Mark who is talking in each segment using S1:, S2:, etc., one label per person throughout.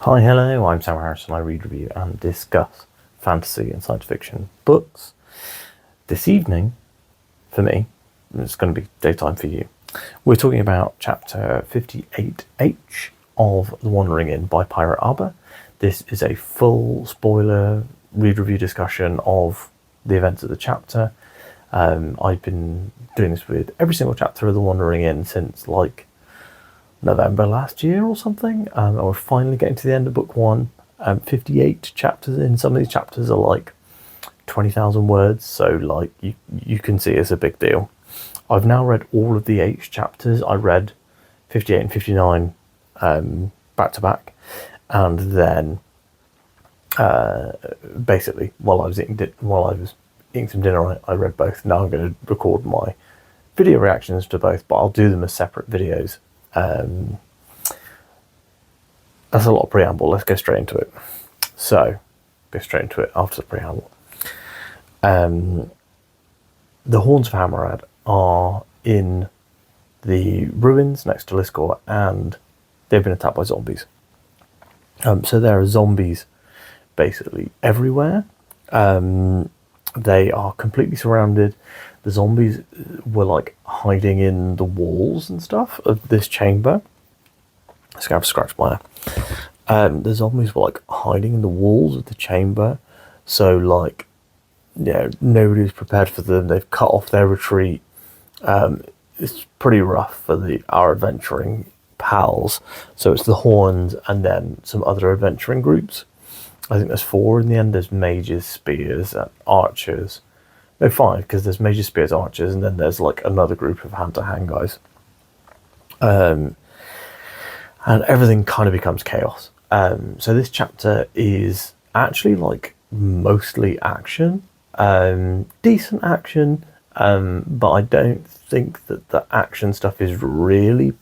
S1: Hi, hello, I'm Sam Harrison. I read, review, and discuss fantasy and science fiction books. This evening, for me, it's going to be daytime for you, we're talking about chapter 58H of The Wandering Inn by Pirate Arbor. This is a full spoiler read review discussion of the events of the chapter. I've been doing this with every single chapter of The Wandering Inn since November last year or something. And we're finally getting to the end of book one. 58 chapters in. Some of these chapters are like 20,000 words, so you can see it's a big deal. I've now read all of the H chapters. I read 58 and 59 back to back, and then basically while I was eating some dinner on it, I read both. Now I'm going to record my video reactions to both, but I'll do them as separate videos. That's a lot of preamble. Let's go straight into it. So, go straight into it after the preamble. The Horns of Hammerad are in the ruins next to Liscor, and they've been attacked by zombies. So there are zombies basically everywhere. They are completely surrounded. The zombies were hiding in the walls and stuff of this chamber. Let's go have a scratch my eye. The zombies were hiding in the walls of the chamber, so nobody was prepared for them. They've cut off their retreat. It's pretty rough for our adventuring pals. So it's the Horns and then some other adventuring groups. I think there's 4 in the end. There's mages, spears, and archers. No, 5, because there's mages, spears, archers, and then there's another group of hand-to-hand guys. And everything kind of becomes chaos. So this chapter is actually mostly action, decent action, but I don't think that the action stuff is really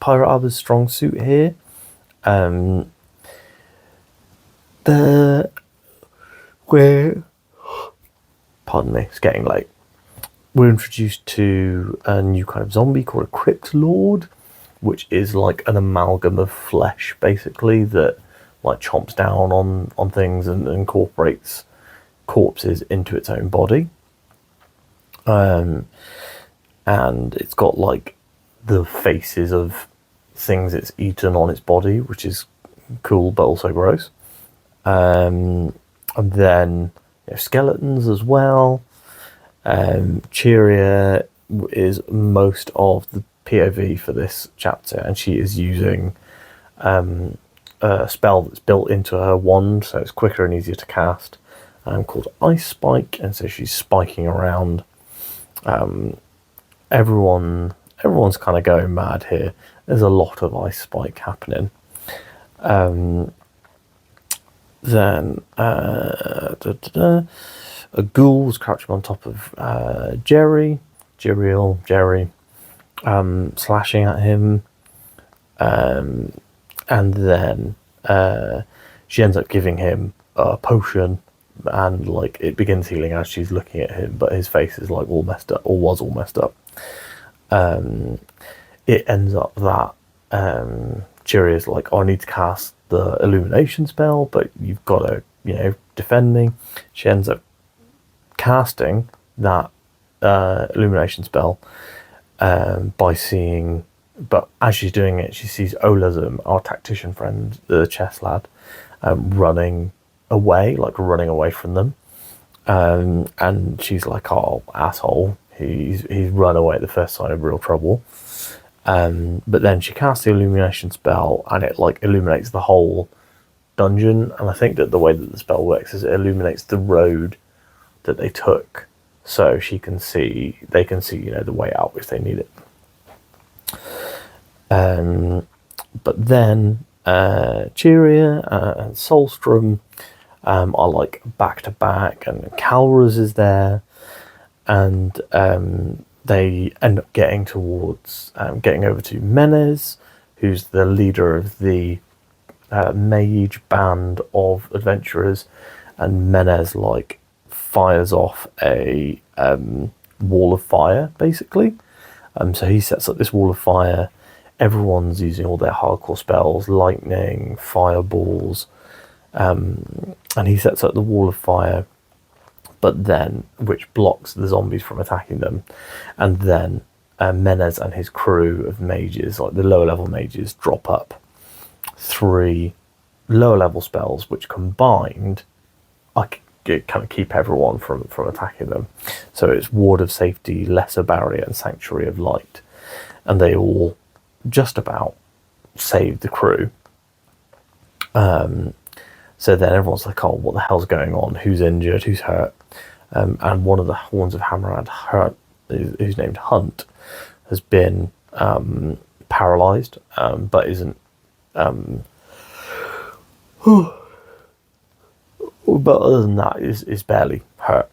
S1: Pirate Arbor's strong suit here. Pardon me, it's getting late. We're introduced to a new kind of zombie called a Crypt Lord, which is an amalgam of flesh, basically, that chomps down on things and incorporates corpses into its own body. And it's got the faces of things it's eaten on its body, which is cool but also gross. And then skeletons as well. Cheeria is most of the POV for this chapter, and she is using a spell that's built into her wand, so it's quicker and easier to cast, called Ice Spike, and so she's spiking around. Everyone's kind of going mad here. There's a lot of Ice Spike happening. Then a ghoul was crouching on top of Jerry, slashing at him, and then she ends up giving him a potion, and it begins healing as she's looking at him, but his face is all messed up, or was all messed up. It ends up that Cheeria's I need to cast the illumination spell, but you've got to defend me. She ends up casting that illumination spell by seeing, but as she's doing it, she sees Olazum, our tactician friend, the chess lad, running away from them, and she's oh, asshole, he's run away at the first sign of real trouble. But then she casts the illumination spell, and it illuminates the whole dungeon. And I think that the way that the spell works is it illuminates the road that they took, so they can see the way out if they need it. But then Cheeria and Solstrom are back to back, and Calrus is there, and they end up getting over to Menez, who's the leader of the mage band of adventurers, and Menez fires off a wall of fire, basically. So he sets up this wall of fire everyone's using all their hardcore spells, lightning, fireballs, and he sets up the wall of fire, but then which blocks the zombies from attacking them, and then Menez and his crew of mages, like the lower level mages, drop up 3 lower level spells, which combined, I kind of keep everyone from attacking them. So it's Ward of Safety, Lesser Barrier, and Sanctuary of Light, and they all just about save the crew. So then everyone's like, oh, what the hell's going on? Who's injured? Who's hurt? And one of the Horns of Hammerad, who's named Hunt, has been paralysed, but isn't. But other than that, is barely hurt.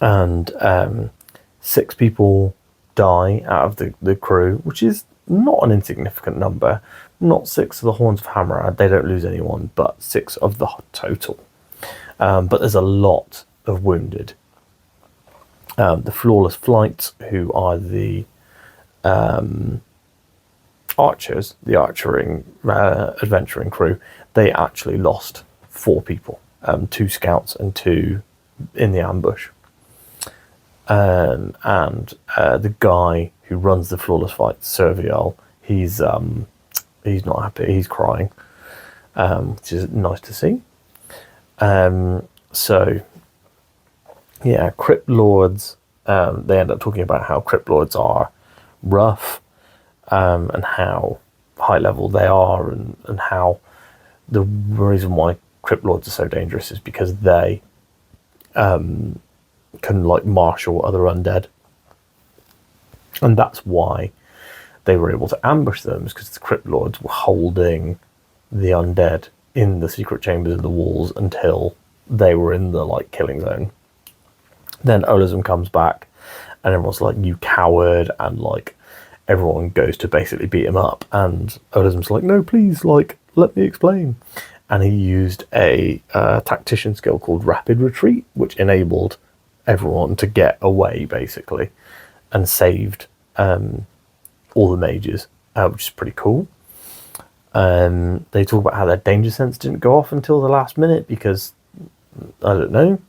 S1: And 6 people die out of the crew, which is not an insignificant number. Not 6 of the Horns of Hammerad, they don't lose anyone, but 6 of the total. But there's a lot of wounded. The Flawless Flight, who are the archers, the adventuring crew, they actually lost 4 people, 2 scouts and 2 in the ambush. And the guy who runs the Flawless Fight, Servial, he's not happy. He's crying, which is nice to see. So yeah, Crypt Lords. They end up talking about how Crypt Lords are rough, and how high level they are, and how the reason why Crypt Lords are so dangerous is because they can like marshal other undead, and that's why they were able to ambush them, because the Crypt Lords were holding the undead in the secret chambers of the walls until they were in the like killing zone. Then Olazum comes back, and everyone's like, "You coward!" and like everyone goes to basically beat him up, and Olazum's like, "No, please, like let me explain." And he used a tactician skill called Rapid Retreat, which enabled everyone to get away basically, and saved all the mages, which is pretty cool. They talk about how their danger sense didn't go off until the last minute because I don't know.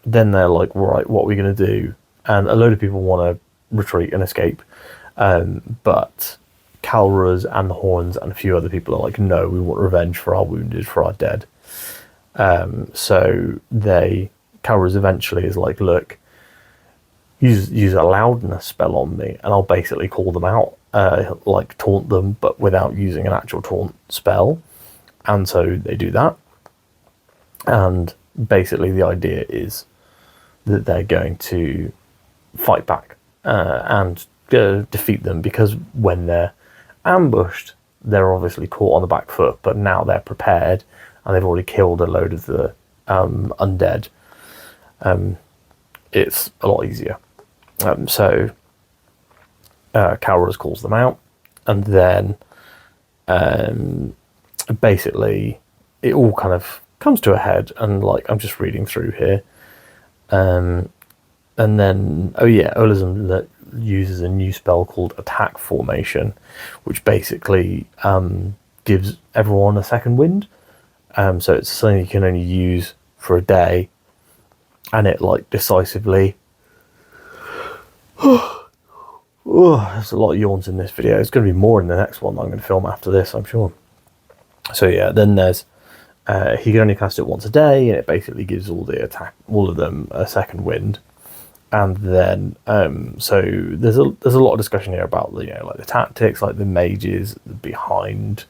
S1: Then they're like, right, what are we going to do? And a load of people want to retreat and escape, but Calruz and the Horns and a few other people are like, no, we want revenge for our wounded, for our dead. So Calruz eventually is like, look, use a loudness spell on me and I'll basically call them out, like taunt them, but without using an actual taunt spell. And so they do that. And basically the idea is that they're going to fight back and defeat them, because when they're ambushed, they're obviously caught on the back foot, but now they're prepared and they've already killed a load of the undead. It's a lot easier. So Calruz calls them out, and then basically it all kind of comes to a head, and like I'm just reading through here, and then Olazum uses a new spell called Attack Formation, which basically gives everyone a second wind. So it's something you can only use for a day, and it like decisively. There's a lot of yawns in this video. It's going to be more in the next one that I'm going to film after this, I'm sure. So yeah, then there's he can only cast it once a day, and it basically gives all of them a second wind. And then so there's a lot of discussion here about the like the tactics, like the mages behind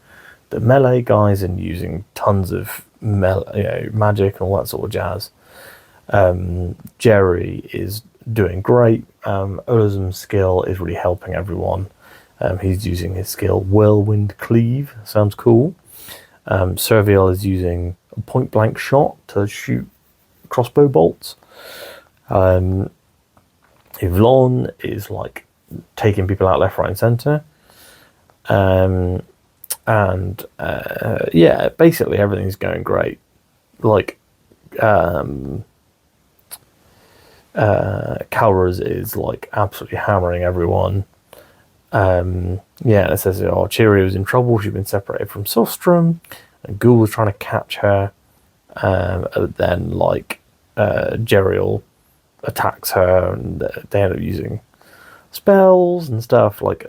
S1: the melee guys and using tons of magic and all that sort of jazz. Jerry is doing great. Olazum's skill is really helping everyone. He's using his skill Whirlwind Cleave, sounds cool. Servial is using a point blank shot to shoot crossbow bolts. Yvonne is like taking people out left, right, and centre. Yeah, basically everything's going great. Like Calruz is like absolutely hammering everyone. Yeah, it says, oh, Cheerio's in trouble. She's been separated from Sostrum, and Ghoul was trying to catch her. And then, like, Gerial attacks her, and they end up using spells and stuff. Like,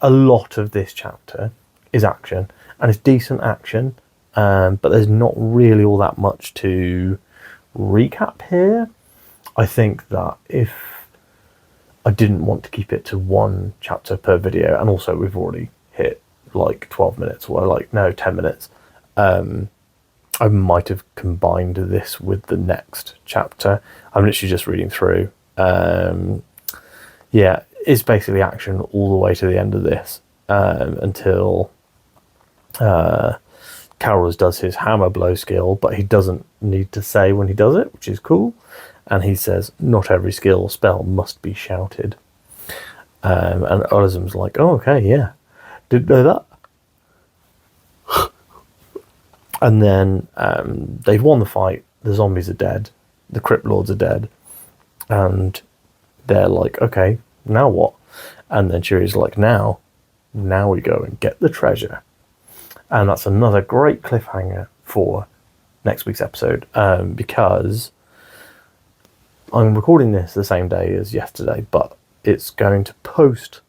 S1: a lot of this chapter is action, and it's decent action, but there's not really all that much to recap here. I think that if I didn't want to keep it to one chapter per video, and also we've already hit like 12 minutes, or like, no, 10 minutes, I might have combined this with the next chapter. I'm literally just reading through. Yeah, it's basically action all the way to the end of this, until Calrus does his hammer blow skill, but he doesn't need to say when he does it, which is cool. And he says, not every skill or spell must be shouted. And Olazum's like, oh, okay, yeah, didn't know that. And then they've won the fight. The zombies are dead. The Crypt Lords are dead. And they're like, okay, now what? And then Cheerio's like, now we go and get the treasure. And that's another great cliffhanger for next week's episode, because I'm recording this the same day as yesterday, but it's going to post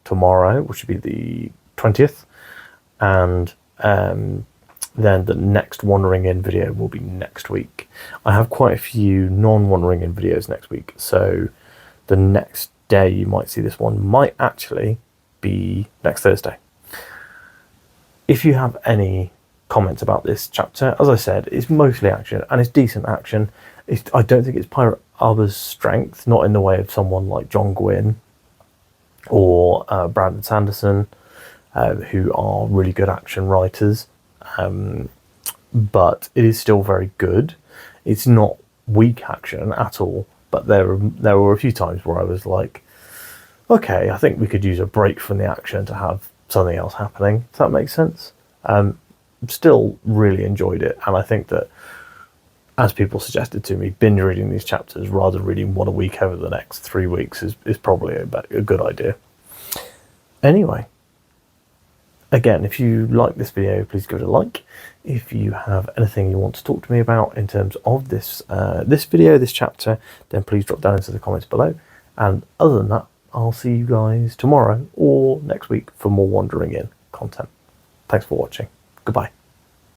S1: tomorrow, which would be the 20th. And then the next Wandering In video will be next week. I have quite a few non-Wandering In videos next week, so the next day you might see this one might actually be next Thursday. If you have any comments about this chapter, as I said, it's mostly action, and it's decent action. I don't think it's Pirate Arbor's strength, not in the way of someone like John Gwynne or Brandon Sanderson, who are really good action writers. But it is still very good. It's not weak action at all, but there were a few times where I was like, okay, I think we could use a break from the action to have something else happening. Does that make sense? Still really enjoyed it, and I think that, as people suggested to me, binge reading these chapters rather than reading one a week over the next 3 weeks is probably a good idea. Anyway, again, if you like this video, please give it a like. If you have anything you want to talk to me about in terms of this video, this chapter, then please drop down into the comments below. And other than that, I'll see you guys tomorrow or next week for more Wandering In content. Thanks for watching. Goodbye.